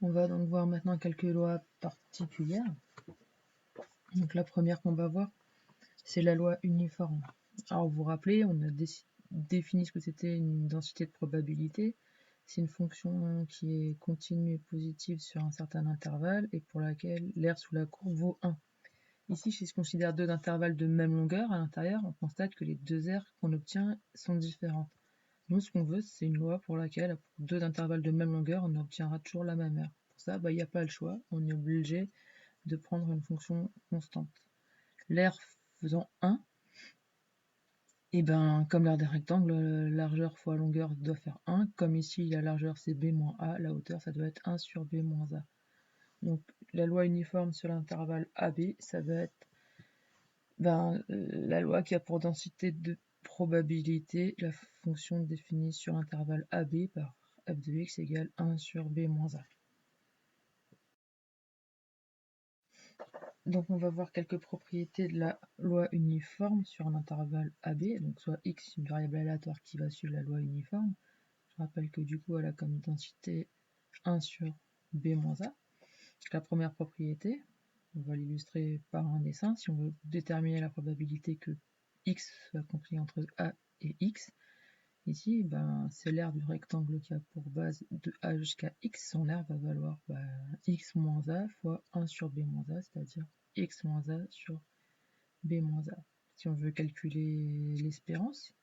On va donc voir maintenant quelques lois particulières. Donc la première qu'on va voir, c'est la loi uniforme. Alors vous vous rappelez, on a défini ce que c'était une densité de probabilité. C'est une fonction qui est continue et positive sur un certain intervalle et pour laquelle l'air sous la courbe vaut 1. Ici, si je considère deux intervalles de même longueur à l'intérieur, on constate que les deux aires qu'on obtient sont différentes. Nous, ce qu'on veut, c'est une loi pour laquelle, pour deux intervalles de même longueur, on obtiendra toujours la même aire. Pour ça, il n'y a pas le choix, on est obligé de prendre une fonction constante. L'aire faisant 1, et comme l'aire des rectangles, largeur fois longueur doit faire 1. Comme ici, la largeur c'est b moins a, la hauteur ça doit être 1 sur b moins a. Donc la loi uniforme sur l'intervalle AB, ça va être la loi qui a pour densité de probabilité la fonction définie sur l'intervalle AB par f de x égale 1 sur b moins a. Donc on va voir quelques propriétés de la loi uniforme sur un intervalle AB, donc soit x, une variable aléatoire qui va suivre la loi uniforme. Je rappelle que du coup elle a comme densité 1 sur b moins a. La première propriété, on va l'illustrer par un dessin. Si on veut déterminer la probabilité que x soit compris entre a et x, ici c'est l'aire du rectangle qui a pour base de a jusqu'à x. Son aire va valoir x moins a fois 1 sur b moins a, c'est-à-dire x moins a sur b moins a. Si on veut calculer l'espérance,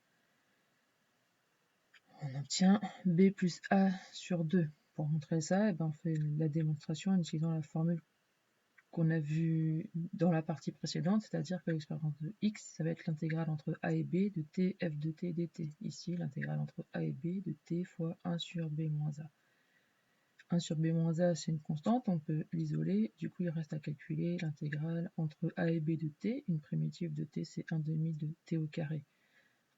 on obtient b plus a sur 2. Pour montrer ça, on fait la démonstration en utilisant la formule qu'on a vue dans la partie précédente, c'est-à-dire que l'expérience de x, ça va être l'intégrale entre a et b de t f de t dt. Ici, l'intégrale entre a et b de t fois 1 sur b moins a. 1 sur b moins a, c'est une constante, on peut l'isoler. Du coup, il reste à calculer l'intégrale entre a et b de t. Une primitive de t, c'est 1 demi de t au carré.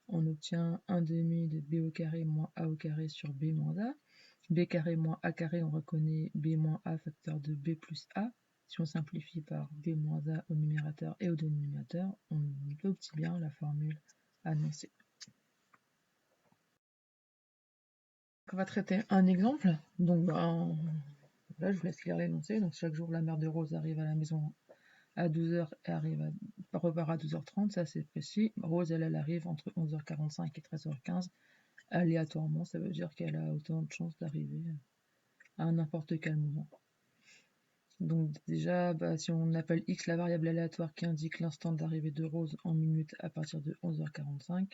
On obtient 1 demi de b au carré moins a au carré sur b moins a. B carré moins a carré, on reconnaît b moins a facteur de b plus a. Si on simplifie par b moins a au numérateur et au dénominateur, on obtient bien la formule annoncée. On va traiter un exemple. Donc là, je vous laisse lire l'énoncé. Donc chaque jour, la mère de Rose arrive à la maison à 12h et repart à 12h30. Ça, c'est précis. Rose, elle arrive entre 11h45 et 13h15. Aléatoirement, ça veut dire qu'elle a autant de chances d'arriver à n'importe quel moment. Donc déjà, si on appelle x la variable aléatoire qui indique l'instant d'arrivée de Rose en minutes à partir de 11h45,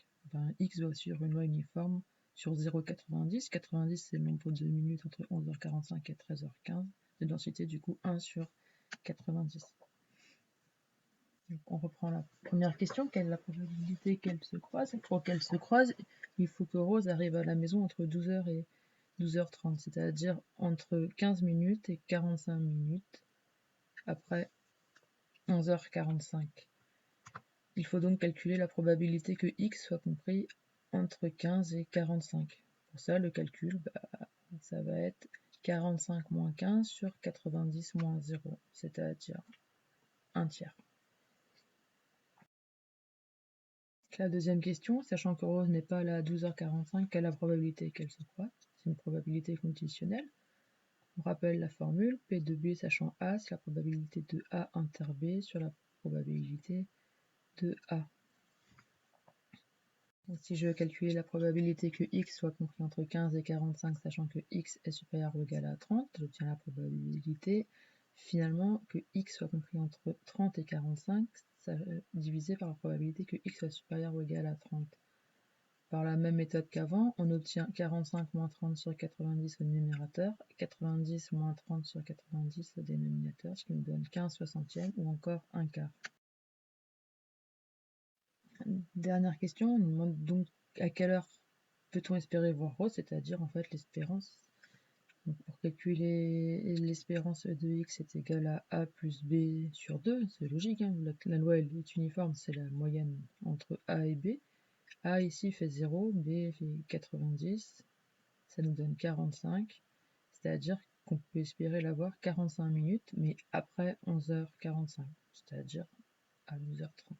x doit suivre une loi uniforme sur 0,90. 90, c'est le nombre de minutes entre 11h45 et 13h15, de densité du coup 1 sur 90. Donc on reprend la première question, quelle est la probabilité qu'elle se croise? Pour qu'elle se croise, il faut que Rose arrive à la maison entre 12h et 12h30, c'est-à-dire entre 15 minutes et 45 minutes après 11h45. Il faut donc calculer la probabilité que x soit compris entre 15 et 45. Pour ça, le calcul, ça va être 45 moins 15 sur 90 moins 0, c'est-à-dire un tiers. La deuxième question, sachant que Rose n'est pas là à 12h45, quelle est la probabilité qu'elle se croise? C'est une probabilité conditionnelle. On rappelle la formule, P de B sachant A, c'est la probabilité de A inter B sur la probabilité de A. Donc, si je veux calculer la probabilité que x soit compris entre 15 et 45, sachant que x est supérieur ou égal à 30, j'obtiens la probabilité finalement que x soit compris entre 30 et 45, divisé par la probabilité que x soit supérieur ou égal à 30. Par la même méthode qu'avant, on obtient 45 moins 30 sur 90 au numérateur, 90 moins 30 sur 90 au dénominateur, ce qui nous donne 15 soixantièmes ou encore un quart. Dernière question, on nous demande donc à quelle heure peut-on espérer voir Rose, c'est-à-dire en fait l'espérance. Pour calculer l'espérance de x est égale à a plus b sur 2, c'est logique, hein, la loi elle est uniforme, c'est la moyenne entre a et b. A ici fait 0, B fait 90, ça nous donne 45, c'est-à-dire qu'on peut espérer l'avoir 45 minutes, mais après 11h45, c'est-à-dire à 12h30.